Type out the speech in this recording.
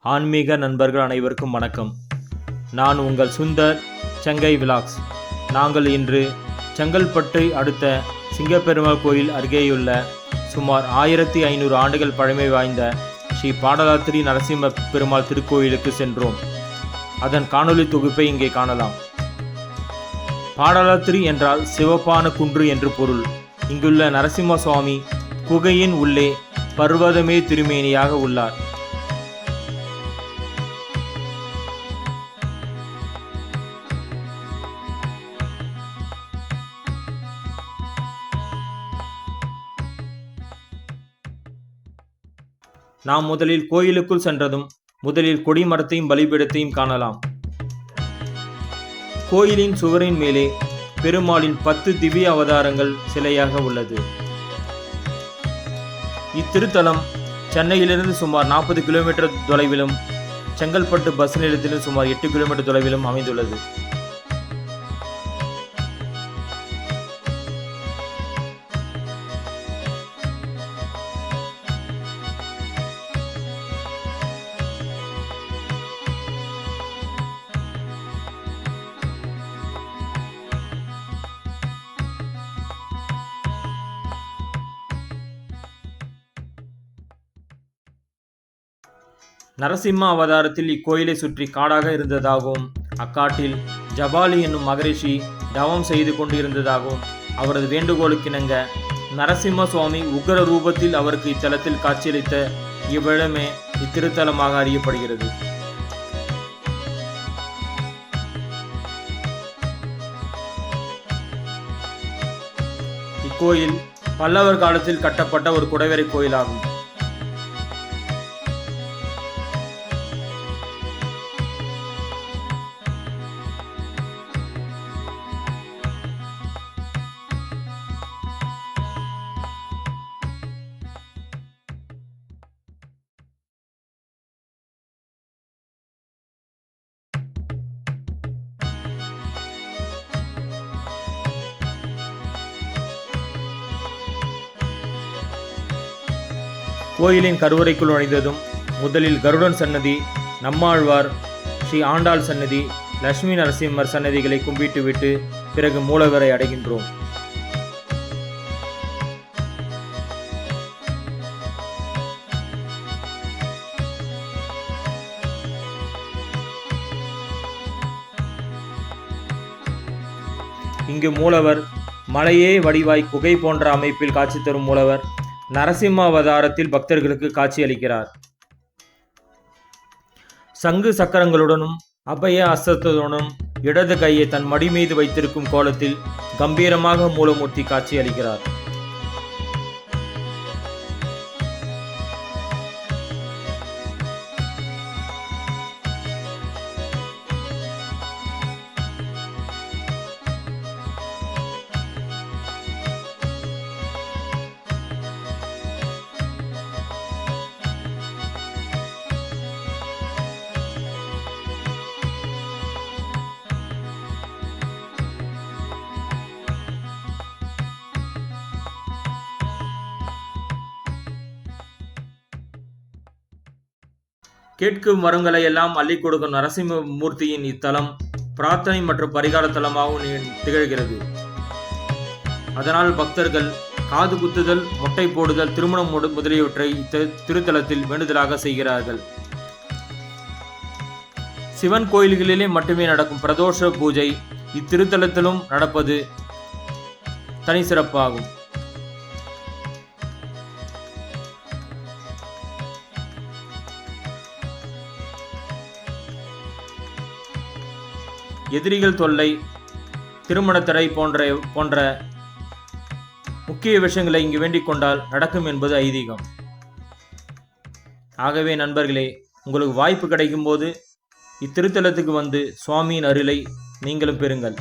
ஆன்மீக நண்பர்கள் அனைவருக்கும் வணக்கம். நான் உங்கள் சுந்தர், செங்கை விலாக்ஸ். நாங்கள் இன்று செங்கல்பட்டு அடுத்த சிங்கப்பெருமாள் கோயில் அருகேயுள்ள சுமார் 1500 ஆண்டுகள் பழமை வாய்ந்த ஸ்ரீ பாடலாத்திரி நரசிம்ம பெருமாள் திருக்கோயிலுக்கு சென்றோம். அதன் காணொளி தொகுப்பை இங்கே காணலாம். பாடலாத்திரி என்றால் சிவப்பான குன்று என்று பொருள். இங்குள்ள நரசிம்ம சுவாமி குகையின் உள்ளே பர்வதமே திருமேனியாக உள்ளார். நாம் முதலில் கோயிலுக்குள் சென்றதும் முதலில் கொடிமரத்தையும் பலிபீடத்தையும் காணலாம். கோயிலின் சுவரின் மேலே பெருமாளின் 10 திவ்ய அவதாரங்கள் சிலையாக உள்ளது. இத்திருத்தலம் சென்னையிலிருந்து சுமார் 40 கிலோமீட்டர் தொலைவிலும் செங்கல்பட்டு பஸ் நிலையத்திலிருந்து சுமார் 8 கிலோமீட்டர் தொலைவிலும் அமைந்துள்ளது. நரசிம்ம அவதாரத்தில் இக்கோயிலை சுற்றி காடாக இருந்ததாகவும் அக்காட்டில் ஜபாலி என்னும் மகரிஷி தவம் செய்து கொண்டிருந்ததாகவும் அவரது வேண்டுகோளுக்கிணங்க நரசிம்ம சுவாமி உக்ர ரூபத்தில் அவருக்கு இத்தலத்தில் காட்சியளித்த இவ்விடமே இத்திருத்தலமாக அறியப்படுகிறது. இக்கோயில் பல்லவர் காலத்தில் கட்டப்பட்ட ஒரு குடைவரை கோயிலாகும். கோயிலின் கருவறைக்குள் நுழைந்ததும் முதலில் கருடன் சன்னதி, நம்மாழ்வார், ஸ்ரீ ஆண்டாள் சன்னதி, லட்சுமி நரசிம்மர் சன்னதிகளை கும்பிட்டுவிட்டு பிறகு மூலவரை அடைகின்றோம். இங்கு மூலவர் மலையே வடிவாய் குகை போன்ற அமைப்பில் காட்சி தரும் மூலவர் நரசிம்ம அவதாரத்தில் பக்தர்களுக்கு காட்சி அளிக்கிறார். சங்கு சக்கரங்களுடனும் அபய அஸ்தத்துடனும் இடது கையை தன் மடி மீது வைத்திருக்கும் கோலத்தில் கம்பீரமாக மூலமூர்த்தி காட்சி அளிக்கிறார். கேட்கும் வரங்களை எல்லாம் அள்ளி கொடுக்கும் நரசிம்ம மூர்த்தியின் இத்தலம் பிரார்த்தனை மற்றும் பரிகார தலமாகவும் திகழ்கிறது. அதனால் பக்தர்கள் காது குத்துதல், மொட்டை போடுதல், திருமணம் முதலியவற்றை திருத்தலத்தில் வேண்டுதலாக செய்கிறார்கள். சிவன் கோயில்களிலே மட்டுமே நடக்கும் பிரதோஷ பூஜை இத்திருத்தலத்திலும் நடப்பது தனி சிறப்பாகும். எதிரிகள் தொல்லை, திருமண தடை போன்ற முக்கிய விஷயங்களை இங்கு வேண்டிக் கொண்டால் நடக்கும் என்பது ஐதீகம். ஆகவே நண்பர்களே, உங்களுக்கு வாய்ப்பு கிடைக்கும் போது இத்திருத்தலத்துக்கு வந்து சுவாமியின் அருளை நீங்களும் பெறுங்கள்.